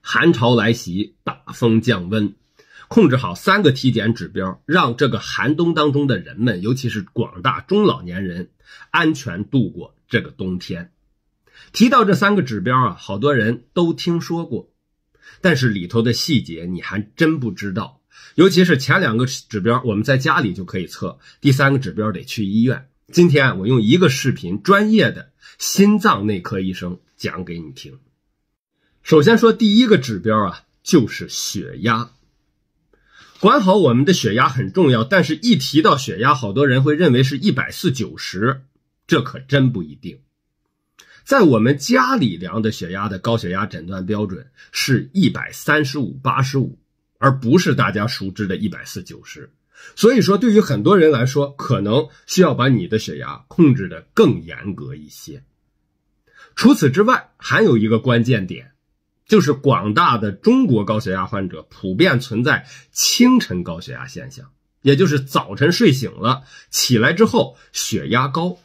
寒潮来袭，大风降温，控制好3个体检指标，让这个寒冬当中的人们，尤其是广大中老年人，安全度过这个冬天。提到这3个指标啊，好多人都听说过，但是里头的细节你还真不知道。尤其是前2个指标我们在家里就可以测，第3个指标得去医院。今天我用一个视频，专业的心脏内科医生讲给你听。首先说第1个指标啊，就是血压。管好我们的血压很重要，但是一提到血压，好多人会认为是140/90，这可真不一定。在我们家里量的血压的高血压诊断标准是135/85，而不是大家熟知的140/90。所以说对于很多人来说，可能需要把你的血压控制得更严格一些。除此之外，还有一个关键点，就是广大的中国高血压患者普遍存在清晨高血压现象，也就是早晨睡醒了，起来之后血压高。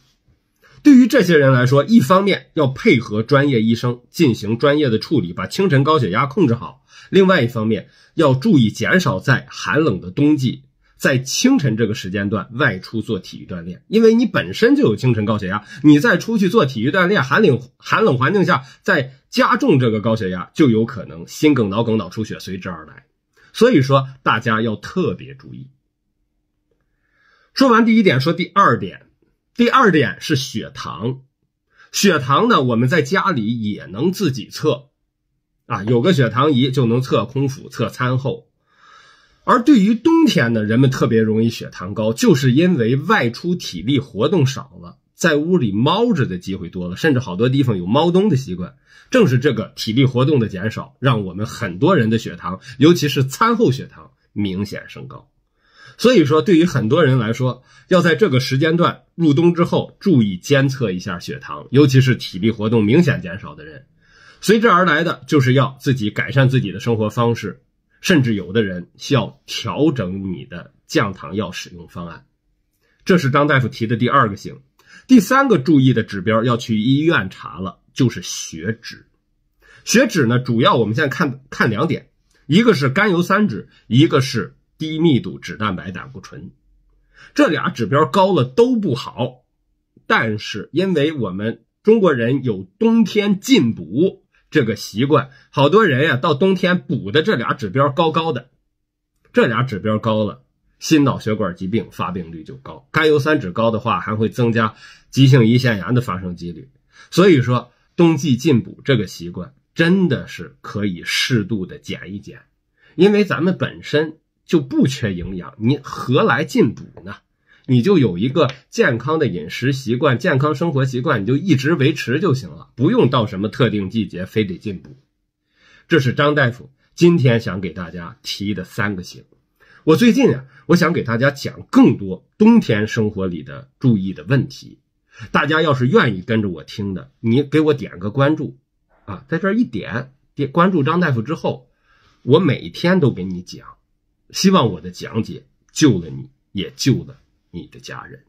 对于这些人来说，一方面要配合专业医生进行专业的处理，把清晨高血压控制好；另外一方面要注意减少在寒冷的冬季在清晨这个时间段外出做体育锻炼，因为你本身就有清晨高血压，你再出去做体育锻炼，寒冷环境下再加重这个高血压，就有可能心梗、脑梗、脑出血随之而来。所以说大家要特别注意。说完第1点，说第2点。第2点是血糖。血糖呢，我们在家里也能自己测啊，有个血糖仪就能测空腹、测餐后。而对于冬天呢，人们特别容易血糖高，就是因为外出体力活动少了，在屋里猫着的机会多了，甚至好多地方有猫冬的习惯。正是这个体力活动的减少，让我们很多人的血糖，尤其是餐后血糖明显升高。所以说对于很多人来说，要在这个时间段入冬之后注意监测一下血糖，尤其是体力活动明显减少的人。随之而来的就是要自己改善自己的生活方式，甚至有的人需要调整你的降糖药使用方案。这是张大夫提的第2个醒。第3个注意的指标要去医院查了，就是血脂。血脂呢，主要我们现在看2点，一个是甘油三酯，一个是低密度脂蛋白胆固醇。这俩指标高了都不好，但是因为我们中国人有冬天进补这个习惯，好多人呀到冬天补的这俩指标高高的，这俩指标高了，心脑血管疾病发病率就高，甘油三酯高的话还会增加急性胰腺炎的发生几率。所以说冬季进补这个习惯真的是可以适度的减一减，因为咱们本身就不缺营养，你何来进补呢？你就有一个健康的饮食习惯、健康生活习惯，你就一直维持就行了，不用到什么特定季节非得进补。这是张大夫今天想给大家提的3个醒。我最近我想给大家讲更多冬天生活里的注意的问题。大家要是愿意跟着我听的，你给我点个关注啊，在这儿一点关注张大夫之后，我每天都给你讲，希望我的讲解救了你，也救了你的家人。